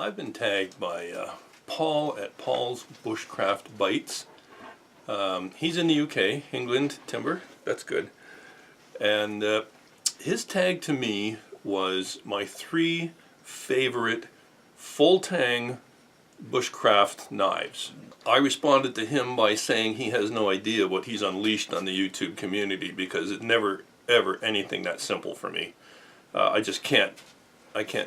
I've been tagged by Paul at Paul's Bushcraft Bytes. He's in the UK, England, timber, that's good. And his tag to me was my 3 favorite full tang bushcraft knives. I responded to him by saying he has no idea what he's unleashed on the YouTube community, because it's never ever anything that simple for me. I just can't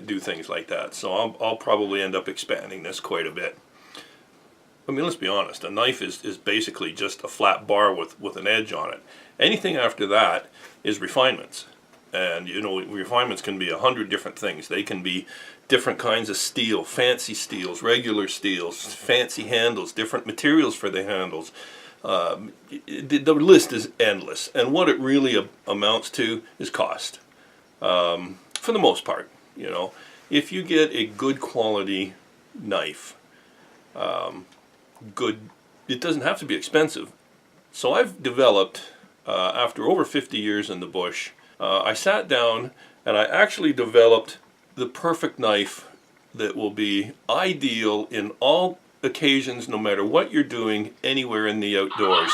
do things like that, so I'll probably end up expanding this quite a bit. I mean, let's be honest, a knife is basically just a flat bar with an edge on it. Anything after that is refinements. And you know, refinements can be 100 different things. They can be different kinds of steel, fancy steels, regular steels, fancy handles, different materials for the handles. The list is endless, and what it really amounts to is cost. For the most part, you know, if you get a good quality knife, it doesn't have to be expensive. So I've developed, after over 50 years in the bush, I sat down and I actually developed the perfect knife that will be ideal in all occasions, no matter what you're doing, anywhere in the outdoors.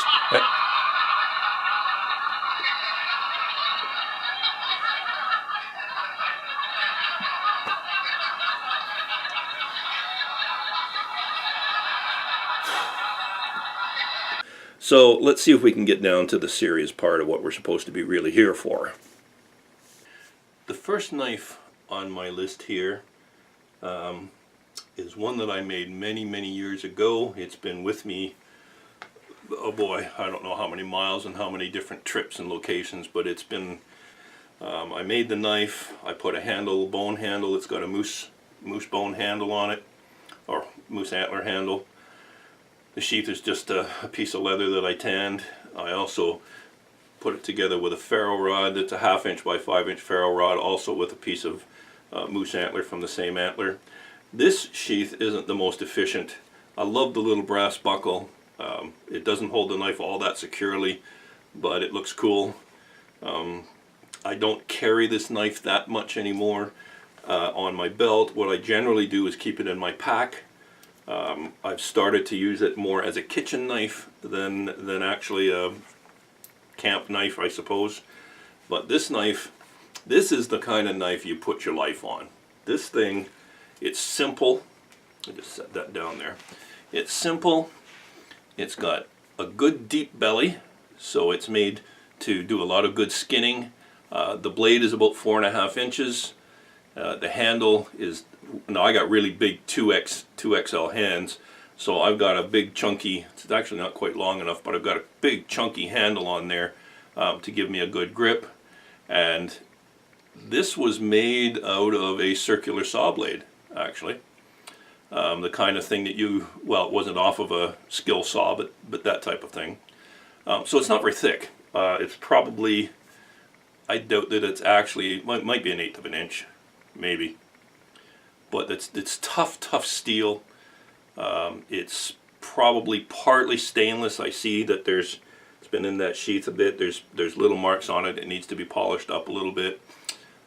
So let's see if we can get down to the serious part of what we're supposed to be really here for. The first knife on my list here is one that I made many years ago. It's been with me, oh boy, I don't know how many miles and how many different trips and locations, but it's been, I made the knife, I put a handle, bone handle, it's got a moose bone handle on it, or moose antler handle. The sheath is just a piece of leather that I tanned. I also put it together with a ferro rod. That's a 1/2 inch by 5 inch ferro rod, also with a piece of moose antler from the same antler. This sheath isn't the most efficient. I love the little brass buckle. It doesn't hold the knife all that securely, but it looks cool. I don't carry this knife that much anymore on my belt. What I generally do is keep it in my pack. I've started to use it more as a kitchen knife than actually a camp knife, I suppose. But this knife, this is the kind of knife you put your life on. This thing, it's simple. I just set that down there. It's simple. It's got a good deep belly, so it's made to do a lot of good skinning. The blade is about 4.5 inches. The handle is, now I got really big 2XL hands, so I've got a big chunky, it's actually not quite long enough, but I've got a big chunky handle on there to give me a good grip. And this was made out of a circular saw blade, actually. The kind of thing that well, it wasn't off of a skill saw, but that type of thing. So it's not very thick. It's probably, I doubt that it's actually, might be 1/8 of an inch, maybe. But it's tough steel. It's probably partly stainless. I see that it's been in that sheath a bit. There's little marks on it. It needs to be polished up a little bit.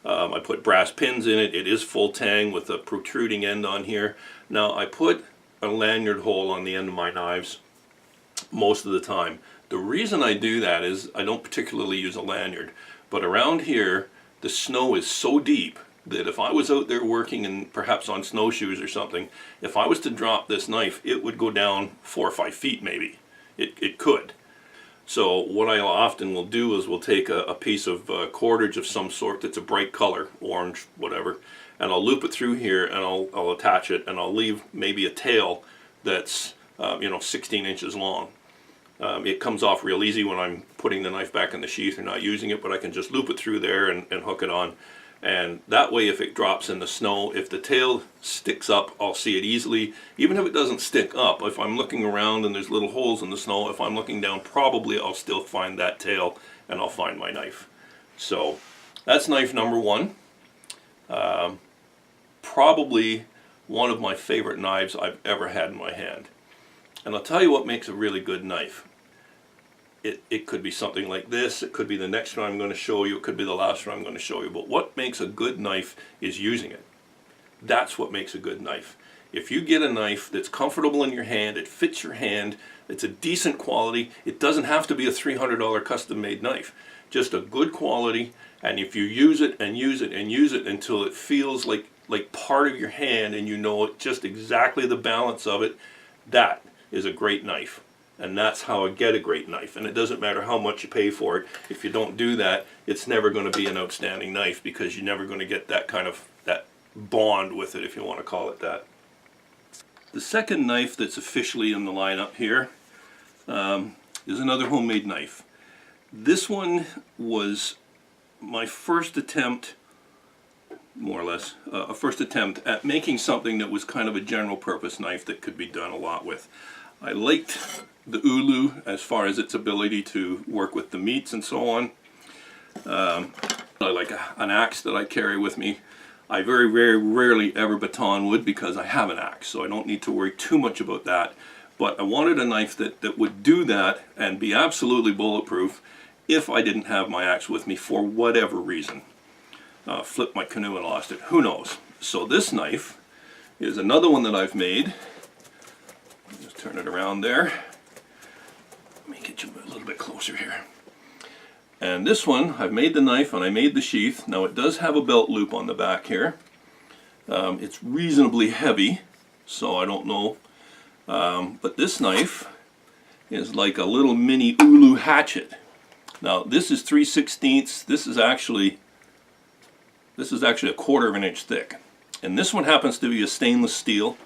I put brass pins in it. It is full tang with a protruding end on here. Now I put a lanyard hole on the end of my knives most of the time. The reason I do that is I don't particularly use a lanyard, but around here the snow is so deep that if I was out there working and perhaps on snowshoes or something, if I was to drop this knife, it would go down 4 or 5 feet maybe. It could. So what I often will do is we'll take a piece of cordage of some sort that's a bright color, orange, whatever, and I'll loop it through here and I'll attach it, and I'll leave maybe a tail that's 16 inches long. It comes off real easy when I'm putting the knife back in the sheath or not using it, but I can just loop it through there and hook it on. And that way, if it drops in the snow, if the tail sticks up, I'll see it easily. Even if it doesn't stick up, if I'm looking around and there's little holes in the snow, if I'm looking down, probably I'll still find that tail and I'll find my knife. So that's knife number 1. Probably one of my favorite knives I've ever had in my hand. And I'll tell you what makes a really good knife. It could be something like this, it could be the next one I'm going to show you, it could be the last one I'm going to show you, but what makes a good knife is using it. That's what makes a good knife. If you get a knife that's comfortable in your hand, it fits your hand, it's a decent quality, it doesn't have to be a $300 custom made knife. Just a good quality, and if you use it and use it and use it until it feels like part of your hand and you know just exactly the balance of it, that is a great knife. And that's how I get a great knife. And it doesn't matter how much you pay for it. If you don't do that, it's never going to be an outstanding knife, because you're never going to get that kind of that bond with it, if you want to call it that. The second knife that's officially in the lineup here is another homemade knife. This one was my first attempt, more or less, a first attempt at making something that was kind of a general purpose knife that could be done a lot with. I liked the Ulu as far as its ability to work with the meats and so on. I like an axe that I carry with me. I very, very rarely ever baton wood because I have an axe, so I don't need to worry too much about that. But I wanted a knife that would do that and be absolutely bulletproof if I didn't have my axe with me for whatever reason. Flipped my canoe and lost it, who knows. So this knife is another one that I've made. Just turn it around there. Let me get you a little bit closer here. And this one, I've made the knife and I made the sheath. Now it does have a belt loop on the back here. It's reasonably heavy, so I don't know. But this knife is like a little mini Ulu hatchet. Now this is 3/16. This is actually a 1/4 of an inch thick. And this one happens to be a stainless steel.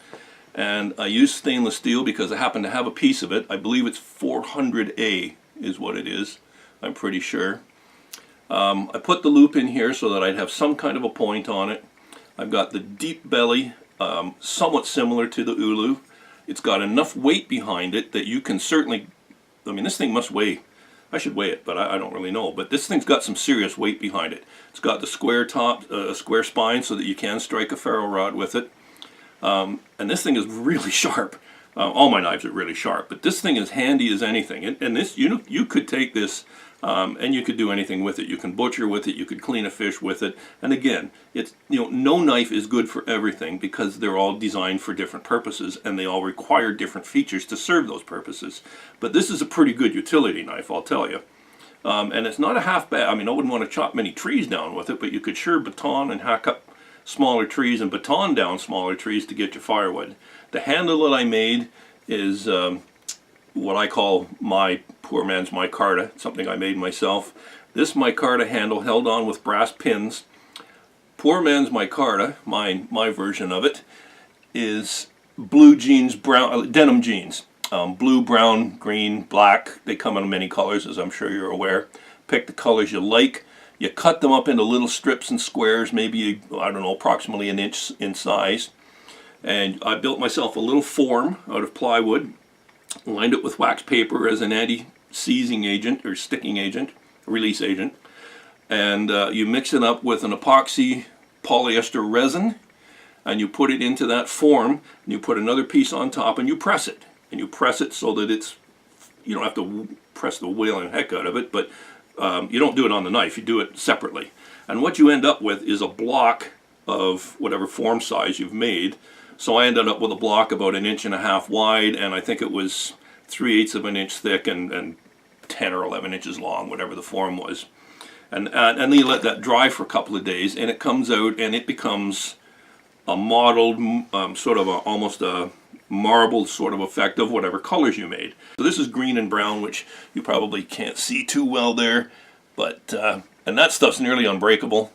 And I use stainless steel because I happen to have a piece of it. I believe it's 400A is what it is. I'm pretty sure. I put the loop in here so that I'd have some kind of a point on it. I've got the deep belly, somewhat similar to the Ulu. It's got enough weight behind it that you can certainly, I mean, this thing must weigh, I should weigh it, but I don't really know. But this thing's got some serious weight behind it. It's got the square top, square spine so that you can strike a ferro rod with it. And this thing is really sharp. All my knives are really sharp, but this thing is handy as anything. And this, you could take this and you could do anything with it. You can butcher with it, you could clean a fish with it. And again, it's, no knife is good for everything because they're all designed for different purposes and they all require different features to serve those purposes. But this is a pretty good utility knife, I'll tell you. And it's not a half bad, I mean, I wouldn't want to chop many trees down with it, but you could sure baton and hack up smaller trees and baton down smaller trees to get your firewood. The handle that I made is what I call my poor man's micarta, something I made myself. This micarta handle held on with brass pins. Poor man's micarta, my version of it, is blue jeans, brown denim jeans. Blue, brown, green, black. They come in many colors, as I'm sure you're aware. Pick the colors you like. You cut them up into little strips and squares, maybe, I don't know, approximately an inch in size. And I built myself a little form out of plywood, lined it with wax paper as an anti-seizing agent or sticking agent, release agent. And you mix it up with an epoxy polyester resin, and you put it into that form, and you put another piece on top, and you press it. And you press it so that it's, you don't have to press the wailing heck out of it, but you don't do it on the knife, you do it separately. And what you end up with is a block of whatever form size you've made. So I ended up with a block about 1.5 inches wide, and I think it was 3/8 of an inch thick and 10 or 11 inches long, whatever the form was. And then you let that dry for a couple of days, and it comes out and it becomes a mottled, sort of almost a marbled sort of effect of whatever colors you made. So this is green and brown, which you probably can't see too well there, but and that stuff's nearly unbreakable.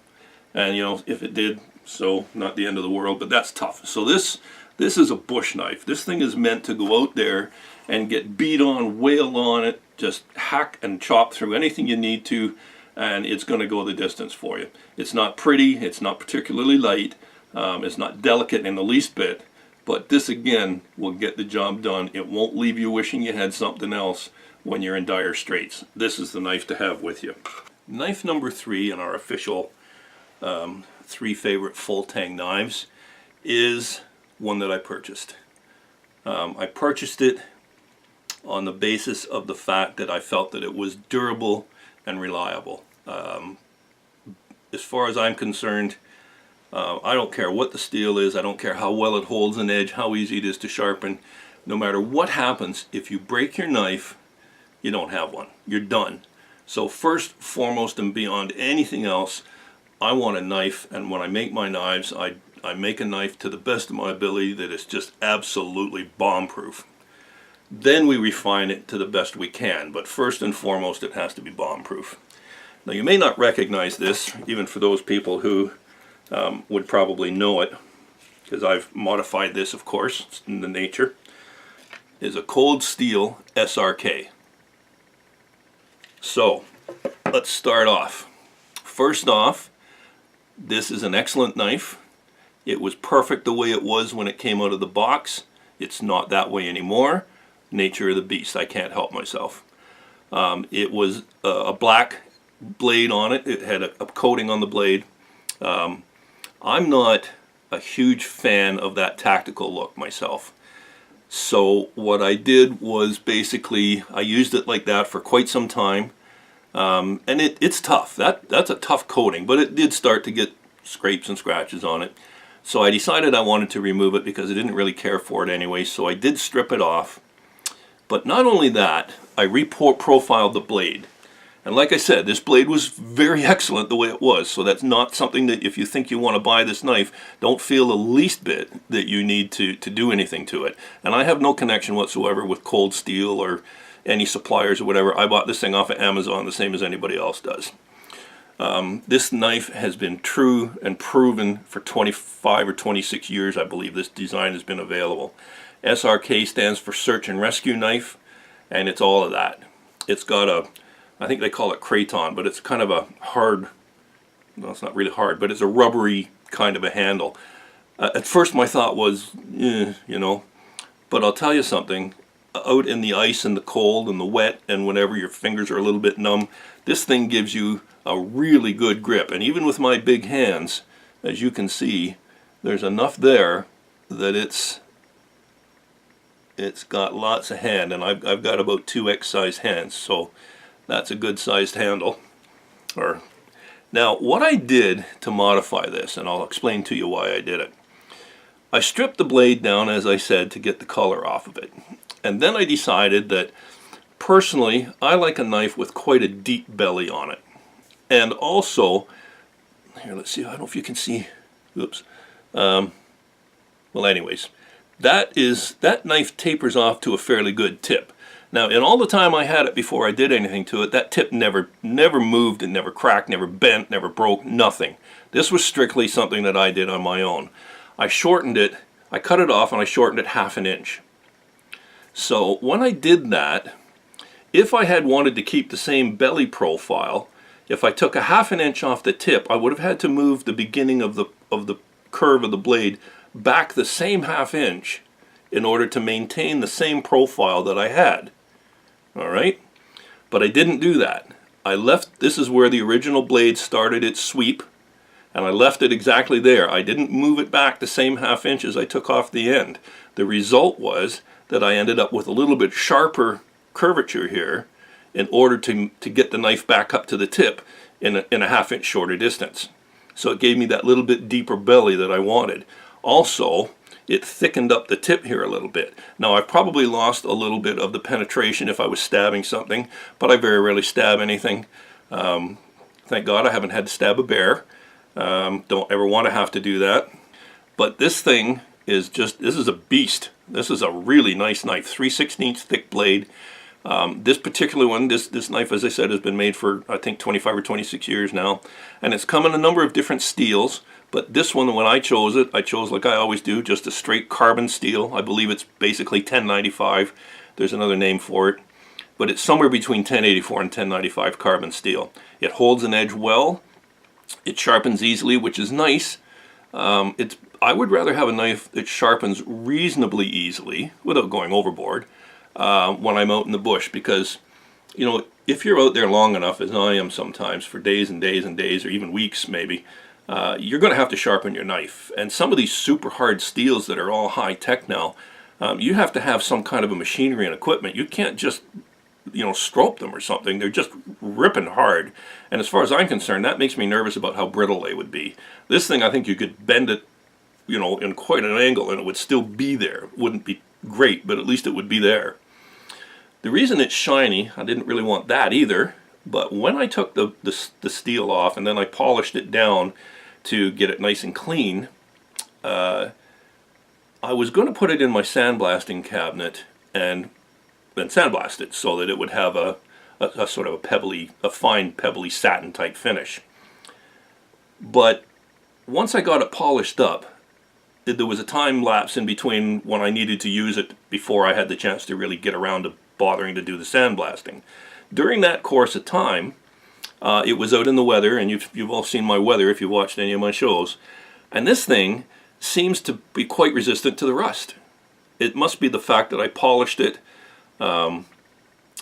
And if it did, so not the end of the world, but that's tough. So this is a bush knife. This thing is meant to go out there and get beat on, wail on it, just hack and chop through anything you need to, and it's going to go the distance for you. It's not pretty, it's not particularly light, it's not delicate in the least bit, but this again will get the job done. It won't leave you wishing you had something else when you're in dire straits. This is the knife to have with you. Knife number 3 in our official 3 favorite full Tang knives is one that I purchased. I purchased it on the basis of the fact that I felt that it was durable and reliable. As far as I'm concerned, I don't care what the steel is, I don't care how well it holds an edge, how easy it is to sharpen. No matter what happens, if you break your knife, you don't have one. You're done. So first, foremost, and beyond anything else, I want a knife, and when I make my knives, I make a knife to the best of my ability that is just absolutely bomb-proof. Then we refine it to the best we can, but first and foremost, it has to be bomb-proof. Now, you may not recognize this, even for those people who would probably know it, because I've modified this, of course, it's in the nature, is a cold steel SRK. So, let's start off. First off, this is an excellent knife. It was perfect the way it was when it came out of the box. It's not that way anymore. Nature of the beast, I can't help myself. It was a black blade on it. It had a coating on the blade. I'm not a huge fan of that tactical look myself. So what I did was basically I used it like that for quite some time. And it's tough. That's a tough coating, but it did start to get scrapes and scratches on it. So I decided I wanted to remove it because I didn't really care for it anyway, so I did strip it off. But not only that, I profiled the blade. And like I said, this blade was very excellent the way it was, so that's not something that if you think you want to buy this knife, don't feel the least bit that you need to do anything to it. And I have no connection whatsoever with cold steel or any suppliers or whatever. I bought this thing off of Amazon the same as anybody else does. This knife has been true and proven for 25 or 26 years, I believe this design has been available. SRK stands for Search and Rescue Knife, and it's all of that. It's got a, I think they call it craton, but it's kind of a hard, well, it's not really hard, but it's a rubbery kind of a handle. At first my thought was, you know, but I'll tell you something, out in the ice and the cold and the wet and whenever your fingers are a little bit numb, this thing gives you a really good grip. And even with my big hands, as you can see, there's enough there that it's got lots of hand, and I've got about 2X size hands, so that's a good sized handle. Now what I did to modify this, and I'll explain to you why I did it. I stripped the blade down, as I said, to get the color off of it. And then I decided that personally I like a knife with quite a deep belly on it. And also, here, let's see, I don't know if you can see, oops. Well anyways, that knife tapers off to a fairly good tip. Now, in all the time I had it before I did anything to it, that tip never moved, it never cracked, never bent, never broke, nothing. This was strictly something that I did on my own. I shortened it, I cut it off and I shortened it 1/2 inch. So when I did that, if I had wanted to keep the same belly profile, if I took a 1/2 inch off the tip, I would have had to move the beginning of the curve of the blade back the same 1/2 inch in order to maintain the same profile that I had. Alright? But I didn't do that. I left, this is where the original blade started its sweep, and I left it exactly there. I didn't move it back the same 1/2 inch as I took off the end. The result was that I ended up with a little bit sharper curvature here in order to get the knife back up to the tip in a 1/2 inch shorter distance. So it gave me that little bit deeper belly that I wanted. Also, it thickened up the tip here a little bit. Now I've probably lost a little bit of the penetration if I was stabbing something, but I very rarely stab anything. Thank God I haven't had to stab a bear. Don't ever want to have to do that. But this thing is just, this is a beast. This is a really nice knife, 3/16 thick blade. This particular one, this knife, as I said, has been made for I think 25 or 26 years now, and it's come in a number of different steels. But this one, when I chose it, I chose, like I always do, just a straight carbon steel. I believe it's basically 1095. There's another name for it, but it's somewhere between 1084 and 1095 carbon steel. It holds an edge well. It sharpens easily, which is nice. I would rather have a knife that sharpens reasonably easily without going overboard when I'm out in the bush, because, you know, if you're out there long enough, as I am sometimes, for days and days and days, or even weeks maybe, you're going to have to sharpen your knife. And some of these super hard steels that are all high tech now, you have to have some kind of a machinery and equipment. You can't just strobe them or something. They're just ripping hard. And as far as I'm concerned, that makes me nervous about how brittle they would be. This thing, I think you could bend it, in quite an angle and it would still be there. It wouldn't be great, but at least it would be there. The reason it's shiny, I didn't really want that either, but when I took the steel off and then I polished it down to get it nice and clean, I was going to put it in my sandblasting cabinet and sandblast it so that it would have a sort of a fine pebbly satin type finish. But once I got it polished up, there was a time lapse in between when I needed to use it before I had the chance to really get around to bothering to do the sandblasting. During that course of time, it was out in the weather, and you've all seen my weather if you've watched any of my shows, and this thing seems to be quite resistant to the rust. It must be the fact that I polished it, and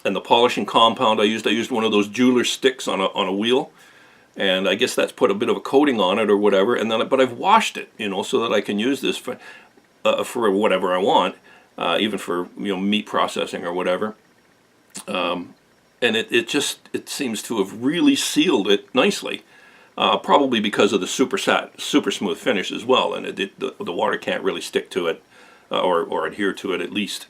the polishing compound I used one of those jeweler sticks on a wheel, and I guess that's put a bit of a coating on it or whatever, and then but I've washed it, so that I can use this for whatever I want, even for meat processing or whatever. And it seems to have really sealed it nicely, probably because of the super smooth finish as well, and the water can't really stick to it or adhere to it at least.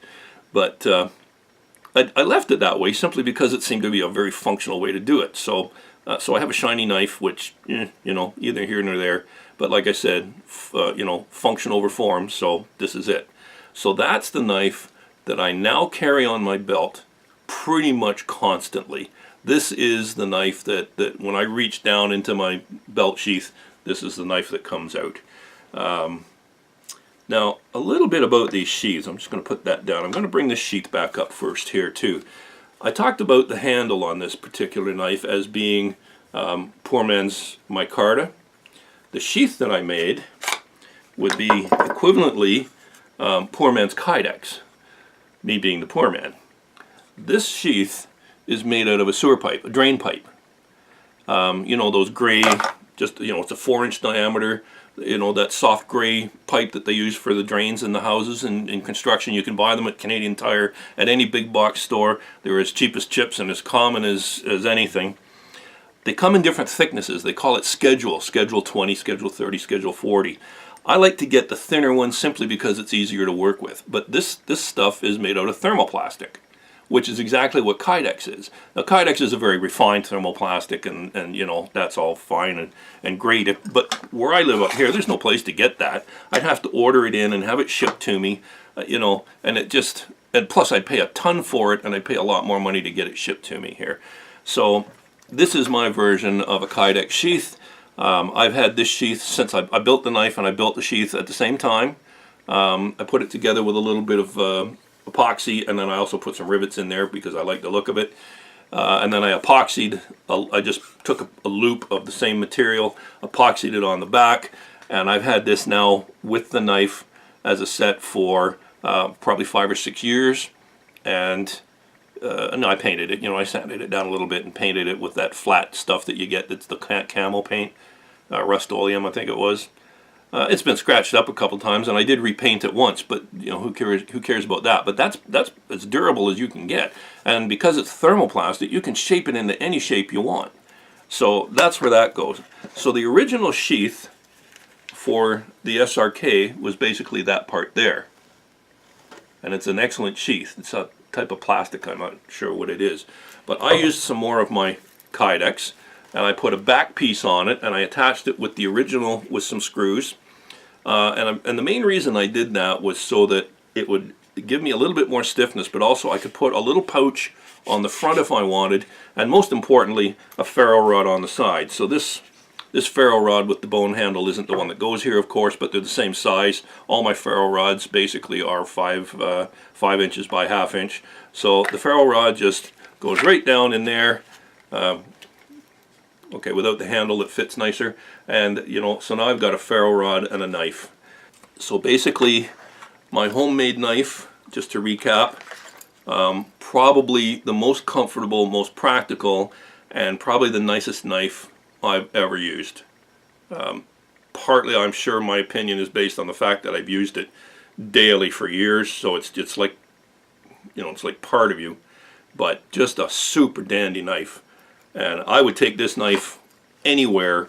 But I left it that way simply because it seemed to be a very functional way to do it. So I have a shiny knife, which neither here nor there. But like I said, function over form. So this is it. So that's the knife that I now carry on my belt pretty much constantly. This is the knife that when I reach down into my belt sheath, this is the knife that comes out. Now, a little bit about these sheaths. I'm just going to put that down. I'm going to bring this sheath back up first here too. I talked about the handle on this particular knife as being poor man's micarta. The sheath that I made would be equivalently poor man's kydex, me being the poor man. This sheath is made out of a sewer pipe, a drain pipe. Those gray, it's a 4-inch diameter, that soft gray pipe that they use for the drains in the houses and in construction. You can buy them at Canadian Tire, at any big box store. They're as cheap as chips and as common as anything. They come in different thicknesses. They call it schedule 20, schedule 30, schedule 40. I like to get the thinner one simply because it's easier to work with. But this stuff is made out of thermoplastic, which is exactly what kydex is. Now, kydex is a very refined thermoplastic, and that's all fine and great. But where I live up here, there's no place to get that. I'd have to order it in and have it shipped to me, and plus I'd pay a ton for it, and I'd pay a lot more money to get it shipped to me here. So this is my version of a kydex sheath. I've had this sheath since I built the knife and I built the sheath at the same time. I put it together with a little bit of epoxy, and then I also put some rivets in there because I like the look of it. And then I epoxied, I just took a loop of the same material, epoxied it on the back, and I've had this now with the knife as a set for probably 5 or 6 years. And no, I painted it, I sanded it down a little bit and painted it with that flat stuff that you get, that's the camel paint, Rust-Oleum I think it was. It's been scratched up a couple times, and I did repaint it once, but who cares about that? But that's as durable as you can get, and because it's thermoplastic, you can shape it into any shape you want. So that's where that goes. So the original sheath for the SRK was basically that part there, and it's an excellent sheath. It's a type of plastic, I'm not sure what it is, but I used some more of my kydex, and I put a back piece on it, and I attached it with the original with some screws. And the main reason I did that was so that it would give me a little bit more stiffness, but also I could put a little pouch on the front if I wanted, and most importantly, a ferro rod on the side. So this ferro rod with the bone handle isn't the one that goes here, of course, but they're the same size. All my ferro rods basically are 5 inches by 1/2 inch. So the ferro rod just goes right down in there. Okay, without the handle it fits nicer, and so now I've got a ferro rod and a knife. So basically my homemade knife, just to recap, probably the most comfortable, most practical, and probably the nicest knife I've ever used. Partly I'm sure my opinion is based on the fact that I've used it daily for years, so it's like it's like part of you. but just a super dandy knife. And I would take this knife anywhere.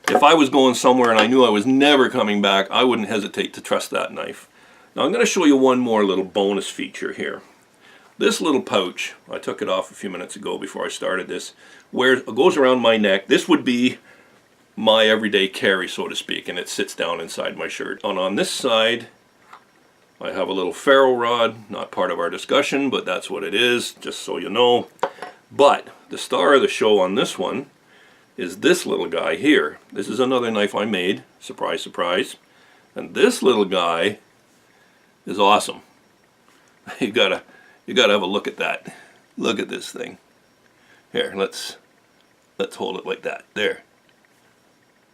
If I was going somewhere and I knew I was never coming back, I wouldn't hesitate to trust that knife. Now I'm going to show you one more little bonus feature here. This little pouch, I took it off a few minutes ago before I started this, where it goes around my neck. This would be my everyday carry, so to speak, and it sits down inside my shirt. And on this side, I have a little ferro rod, not part of our discussion, but that's what it is, just so you know. But the star of the show on this one is this little guy here. This is another knife I made, surprise, surprise. And this little guy is awesome. You gotta have a look at that. Look at this thing. Here, let's hold it like that. There.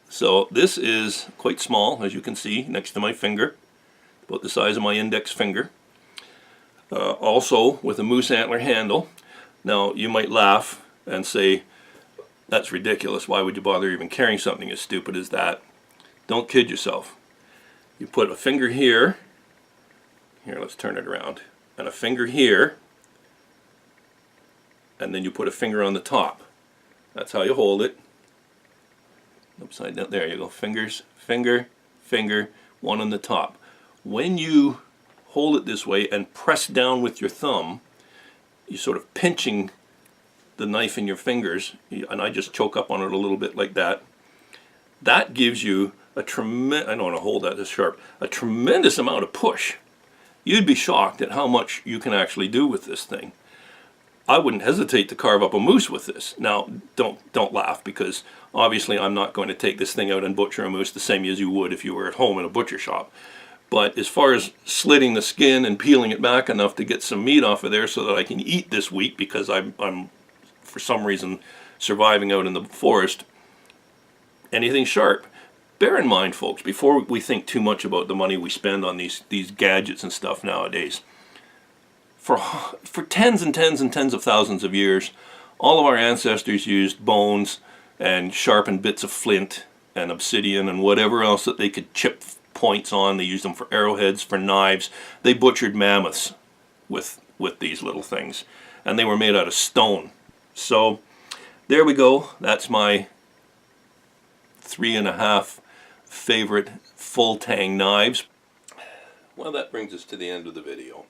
So this is quite small, as you can see, next to my finger, about the size of my index finger. Also with a moose antler handle. Now you might laugh and say, that's ridiculous. Why would you bother even carrying something as stupid as that? Don't kid yourself. You put a finger here. Here, let's turn it around. And a finger here. And then you put a finger on the top. That's how you hold it. Upside down. There you go. Fingers, finger, finger, one on the top. When you hold it this way and press down with your thumb, you're sort of pinching the knife in your fingers, and I just choke up on it a little bit like that. That gives you a tremendous, I don't want to hold that this sharp, a tremendous amount of push. You'd be shocked at how much you can actually do with this thing. I wouldn't hesitate to carve up a moose with this. Now, don't laugh, because obviously I'm not going to take this thing out and butcher a moose the same as you would if you were at home in a butcher shop. But as far as slitting the skin and peeling it back enough to get some meat off of there so that I can eat this week, because I'm for some reason surviving out in the forest, anything sharp. Bear in mind, folks, before we think too much about the money we spend on these gadgets and stuff nowadays, for tens and tens and tens of thousands of years, all of our ancestors used bones and sharpened bits of flint and obsidian and whatever else that they could chip points on. They used them for arrowheads, for knives. They butchered mammoths with these little things, and they were made out of stone. So there we go. That's my 3.5 favorite full tang knives. Well, that brings us to the end of the video.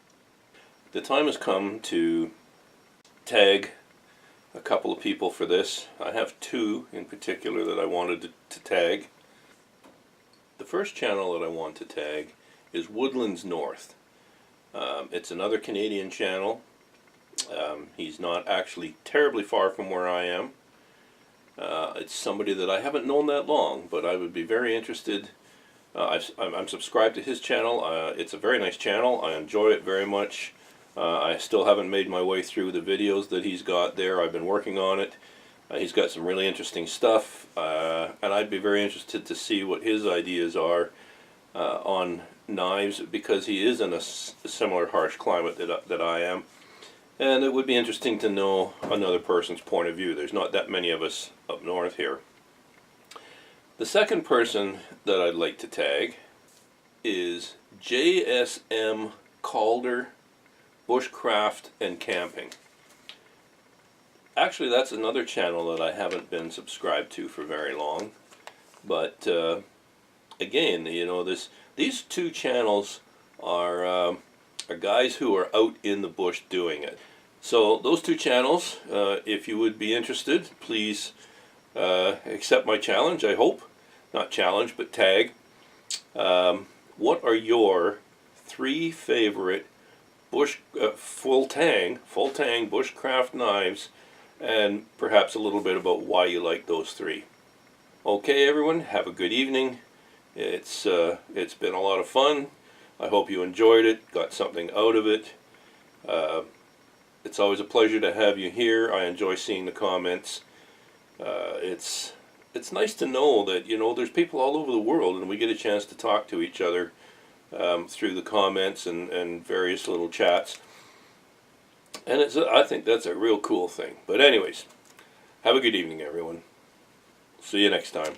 The time has come to tag a couple of people for this. I have two in particular that I wanted to tag. The first channel that I want to tag is Woodlands North. It's another Canadian channel. He's not actually terribly far from where I am. It's somebody that I haven't known that long, but I would be very interested. I'm subscribed to his channel. It's a very nice channel. I enjoy it very much. I still haven't made my way through the videos that he's got there. I've been working on it. He's got some really interesting stuff, and I'd be very interested to see what his ideas are on knives, because he is in a similar harsh climate that I am. And it would be interesting to know another person's point of view. There's not that many of us up north here. The second person that I'd like to tag is JSMCalder-Bushcraft Camping. Actually, that's another channel that I haven't been subscribed to for very long. But again, you know, these two channels are guys who are out in the bush doing it. So those two channels, if you would be interested, please accept my challenge, I hope. Not challenge, but tag. What are your 3 favorite full tang bushcraft knives, and perhaps a little bit about why you like those 3. Okay, everyone, have a good evening. It's been a lot of fun. I hope you enjoyed it, got something out of it. It's always a pleasure to have you here. I enjoy seeing the comments. It's nice to know that, you know, there's people all over the world, and we get a chance to talk to each other through the comments and various little chats. And I think that's a real cool thing. But anyways, have a good evening, everyone. See you next time.